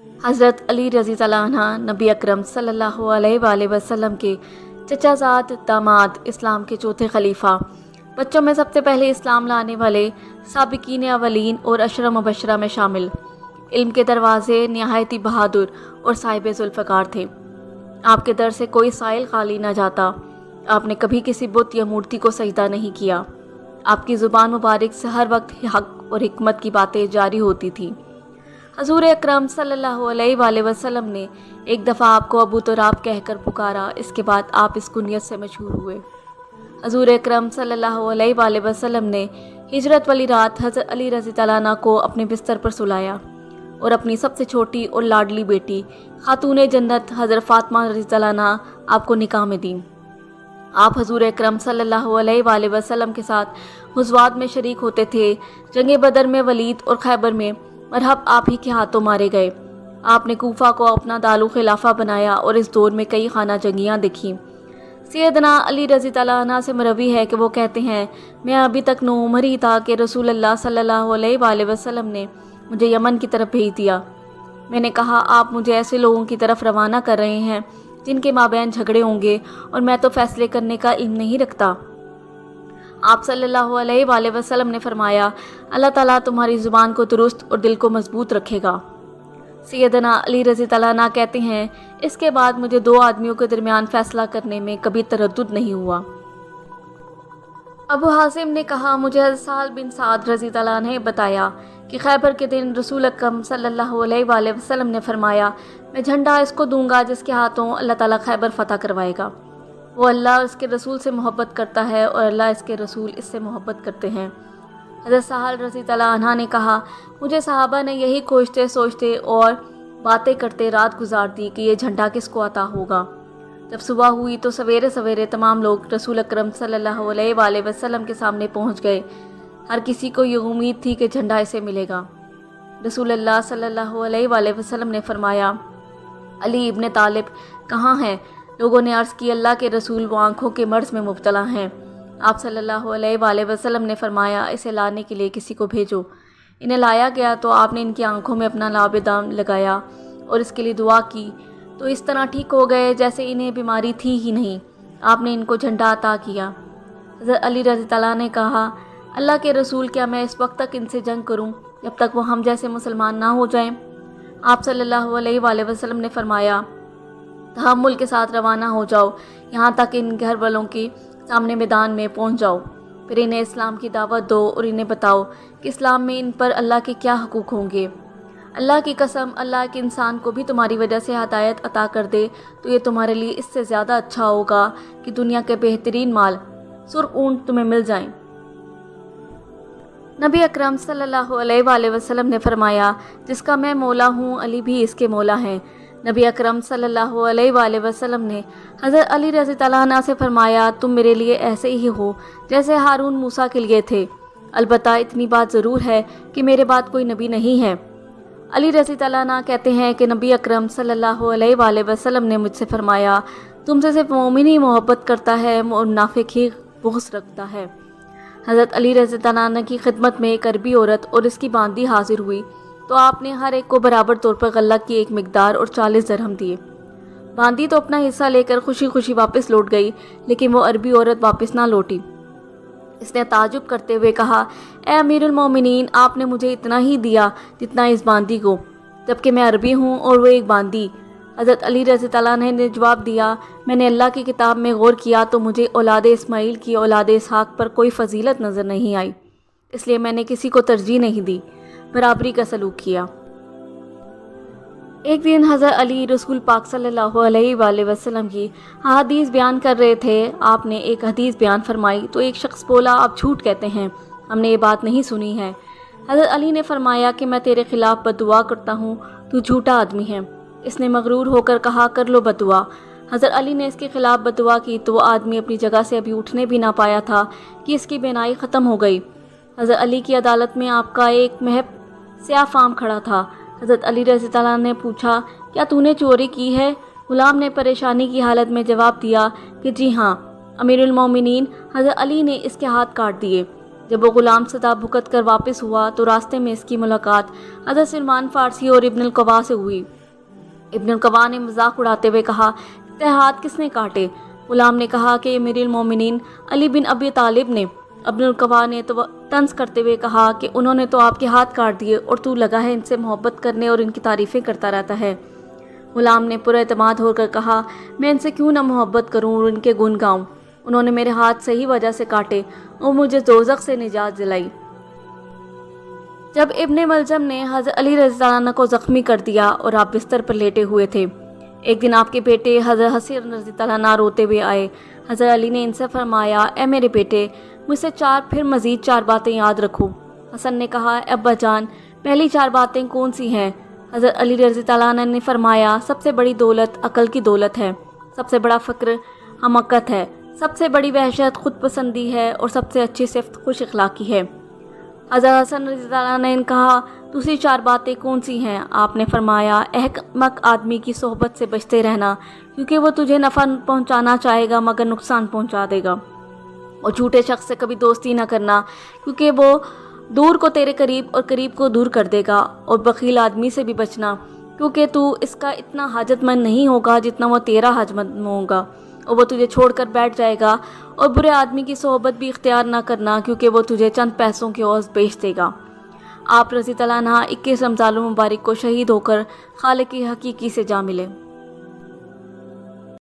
حضرت علی رضی اللہ عنہ نبی اکرم صلی اللہ علیہ وآلہ وسلم کے چچا زاد داماد، اسلام کے چوتھے خلیفہ، بچوں میں سب سے پہلے اسلام لانے والے، سابقین اولین اور عشرہ مبشرہ میں شامل، علم کے دروازے نہایت ہی بہادر اور صاحب ذوالفقار تھے۔ آپ کے در سے کوئی سائل خالی نہ جاتا۔ آپ نے کبھی کسی بت یا مورتی کو سجدہ نہیں کیا۔ آپ کی زبان مبارک سے ہر وقت حق اور حکمت کی باتیں جاری ہوتی تھیں۔ حضور اکرم صلی اللہ علیہ وآلہ وسلم نے ایک دفعہ آپ کو ابو تراب کہہ کر پکارا، اس کے بعد آپ اس کنیت سے مشہور ہوئے۔ حضور اکرم صلی اللہ علیہ وآلہ وسلم نے ہجرت والی رات حضرت علی رضی اللہ عنہ کو اپنے بستر پر سلایا اور اپنی سب سے چھوٹی اور لاڈلی بیٹی خاتون جنت حضرت فاطمہ رضی اللہ عنہ آپ کو نکاح میں دیں۔ آپ حضور اکرم صلی اللہ علیہ وآلہ وسلم کے ساتھ غزوات میں شریک ہوتے تھے۔ جنگ بدر میں، ولید اور خیبر میں مرحب آپ ہی کے ہاتھوں مارے گئے۔ آپ نے کوفہ کو اپنا دارالخلافہ بنایا اور اس دور میں کئی خانہ جنگیاں دیکھیں۔ سیدنا علی رضی اللہ عنہ سے مروی ہے کہ وہ کہتے ہیں، میں ابھی تک نوعمر ہی تھا کہ رسول اللہ صلی اللہ علیہ وآلہ وسلم نے مجھے یمن کی طرف بھیج دیا۔ میں نے کہا، آپ مجھے ایسے لوگوں کی طرف روانہ کر رہے ہیں جن کے مابین جھگڑے ہوں گے اور میں تو فیصلے کرنے کا علم نہیں رکھتا۔ آپ صلی اللہ علیہ وآلہ وسلم نے فرمایا، اللہ تعالیٰ تمہاری زبان کو درست اور دل کو مضبوط رکھے گا۔ سیدنا علی رضی اللہ عنہ کہتے ہیں، اس کے بعد مجھے دو آدمیوں کے درمیان فیصلہ کرنے میں کبھی تردد نہیں ہوا۔ ابو حازم نے کہا، مجھے حضرت سہل بن سعد رضی اللہ عنہ نے بتایا کہ خیبر کے دن رسول اکرم صلی اللہ علیہ وآلہ وسلم نے فرمایا، میں جھنڈا اس کو دوں گا جس کے ہاتھوں اللہ تعالیٰ خیبر فتح کروائے گا۔ وہ اللہ اور اس کے رسول سے محبت کرتا ہے اور اللہ اس کے رسول اس سے محبت کرتے ہیں۔ حضرت سہل رضی اللہ عنہ نے کہا، مجھے صحابہ نے یہی کھوجتے سوچتے اور باتیں کرتے رات گزار دی کہ یہ جھنڈا کس کو عطا ہوگا۔ جب صبح ہوئی تو سویرے سویرے تمام لوگ رسول اکرم صلی اللہ علیہ وآلہ وسلم کے سامنے پہنچ گئے۔ ہر کسی کو یہ امید تھی کہ جھنڈا اسے ملے گا۔ رسول اللہ صلی اللہ علیہ وآلہ وسلم نے فرمایا، علی ابن طالب کہاں ہیں؟ لوگوں نے عرض کی، اللہ کے رسول وہ آنکھوں کے مرض میں مبتلا ہیں۔ آپ صلی اللہ علیہ وآلہ وسلم نے فرمایا، اسے لانے کے لیے کسی کو بھیجو۔ انہیں لایا گیا تو آپ نے ان کی آنکھوں میں اپنا لعاب دام لگایا اور اس کے لیے دعا کی تو اس طرح ٹھیک ہو گئے جیسے انہیں بیماری تھی ہی نہیں۔ آپ نے ان کو جھنڈا عطا کیا۔ حضرت علی رضی اللہ عنہ نے کہا، اللہ کے رسول کیا میں اس وقت تک ان سے جنگ کروں جب تک وہ ہم جیسے مسلمان نہ ہو جائیں؟ آپ صلی اللہ علیہ وآلہ وسلم نے فرمایا، تحمل کے ساتھ روانہ ہو جاؤ یہاں تک ان گھر والوں کے سامنے میدان میں پہنچ جاؤ، پھر انہیں اسلام کی دعوت دو اور انہیں بتاؤ کہ اسلام میں ان پر اللہ کے کیا حقوق ہوں گے۔ اللہ کی قسم، اللہ کے انسان کو بھی تمہاری وجہ سے ہدایت عطا کر دے تو یہ تمہارے لیے اس سے زیادہ اچھا ہوگا کہ دنیا کے بہترین مال، سرخ اونٹ تمہیں مل جائیں۔ نبی اکرم صلی اللہ علیہ وآلہ وسلم نے فرمایا، جس کا میں مولا ہوں علی بھی اس کے مولا ہیں۔ نبی اکرم صلی اللہ علیہ وآلہ وسلم نے حضرت علی رضی اللہ عنہ سے فرمایا، تم میرے لیے ایسے ہی ہو جیسے ہارون موسیٰ کے لیے تھے، البتہ اتنی بات ضرور ہے کہ میرے بعد کوئی نبی نہیں ہے۔ علی رضی اللہ عنہ کہتے ہیں کہ نبی اکرم صلی اللہ علیہ وآلہ وسلم نے مجھ سے فرمایا، تم سے صرف مومن ہی محبت کرتا ہے اور منافق ہی بغض رکھتا ہے۔ حضرت علی رضی اللہ عنہ کی خدمت میں ایک عربی عورت اور اس کی باندی حاضر ہوئی تو آپ نے ہر ایک کو برابر طور پر غلہ کی ایک مقدار اور 40 درہم دیے۔ باندی تو اپنا حصہ لے کر خوشی خوشی واپس لوٹ گئی، لیکن وہ عربی عورت واپس نہ لوٹی۔ اس نے تعجب کرتے ہوئے کہا، اے امیر المومنین، آپ نے مجھے اتنا ہی دیا جتنا اس باندی کو، جبکہ میں عربی ہوں اور وہ ایک باندی۔ حضرت علی رضی اللہ عنہ نے جواب دیا، میں نے اللہ کی کتاب میں غور کیا تو مجھے اولاد اسماعیل کی اولاد اسحاق پر کوئی فضیلت نظر نہیں آئی، اس لیے میں نے کسی کو ترجیح نہیں دی، برابری کا سلوک کیا۔ ایک دن حضرت علی رسول پاک صلی اللہ علیہ وآلہ وسلم کی حدیث بیان کر رہے تھے۔ آپ نے ایک حدیث بیان فرمائی تو ایک شخص بولا، آپ جھوٹ کہتے ہیں، ہم نے یہ بات نہیں سنی ہے۔ حضرت علی نے فرمایا کہ میں تیرے خلاف بددعا کرتا ہوں، تو جھوٹا آدمی ہے۔ اس نے مغرور ہو کر کہا، کر لو بددعا۔ حضرت علی نے اس کے خلاف بددعا کی تو وہ آدمی اپنی جگہ سے ابھی اٹھنے بھی نہ پایا تھا کہ اس کی بینائی ختم ہو گئی۔ حضرت علی کی عدالت میں آپ کا ایک محب سیاہ فام کھڑا تھا۔ حضرت علی رضی اللہ عنہ نے پوچھا، کیا تو نے چوری کی ہے؟ غلام نے پریشانی کی حالت میں جواب دیا کہ جی ہاں۔ امیر المومنین حضرت علی نے اس کے ہاتھ کاٹ دیے۔ جب وہ غلام سزا بھگت کر واپس ہوا تو راستے میں اس کی ملاقات حضرت سلمان فارسی اور ابن القوا سے ہوئی۔ ابن القوا نے مذاق اڑاتے ہوئے کہا، تیرے ہاتھ کس نے کاٹے؟ غلام نے کہا کہ امیر المومنین علی بن ابی طالب نے۔ ابن القوا نے تو طنز کرتے ہوئے کہا کہ انہوں نے تو آپ کے ہاتھ کاٹ دیے اور تو لگا ہے ان سے محبت کرنے اور ان کی تعریفیں کرتا رہتا ہے۔ غلام نے پر اعتماد ہو کر کہا، میں ان سے کیوں نہ محبت کروں اور ان کے گن گاؤں؟ انہوں نے میرے ہاتھ صحیح وجہ سے کاٹے اور مجھے دوزخ سے نجات دلائی۔ جب ابن ملجم نے حضرت علی رضی اللہ عنہ کو زخمی کر دیا اور آپ بستر پر لیٹے ہوئے تھے، ایک دن آپ کے بیٹے حضرت حسن رضی اللہ عنہ روتے ہوئے آئے۔ حضرت علی نے ان سے فرمایا، اے میرے بیٹے، مجھ سے پھر مزید 4 باتیں یاد رکھو۔ حسن نے کہا، اے ابا جان، پہلی 4 باتیں کون سی ہیں؟ حضرت علی رضی اللہ عنہ نے فرمایا، سب سے بڑی دولت عقل کی دولت ہے، سب سے بڑا فقر حماقت ہے، سب سے بڑی وحشت خود پسندی ہے اور سب سے اچھی صفت خوش اخلاقی ہے۔ حضرت حسن رضی اللہ عنہ نے کہا، دوسری 4 باتیں کون سی ہیں؟ آپ نے فرمایا، احمق آدمی کی صحبت سے بچتے رہنا، کیونکہ وہ تجھے نفع پہنچانا چاہے گا مگر نقصان پہنچا دے گا، اور جھوٹے شخص سے کبھی دوستی نہ کرنا، کیونکہ وہ دور کو تیرے قریب اور قریب کو دور کر دے گا، اور بخیل آدمی سے بھی بچنا، کیونکہ تو اس کا اتنا حاجت مند نہیں ہوگا جتنا وہ تیرا حاجت مند ہوگا، اور وہ تجھے چھوڑ کر بیٹھ جائے گا۔ اور برے آدمی کی صحبت بھی اختیار نہ کرنا، کیونکہ وہ تجھے چند پیسوں کی عوض بیچ دے گا۔ آپ رضی اللہ عنہ 21 رمضان المبارک کو شہید ہو کر خالق حقیقی سے جا ملے۔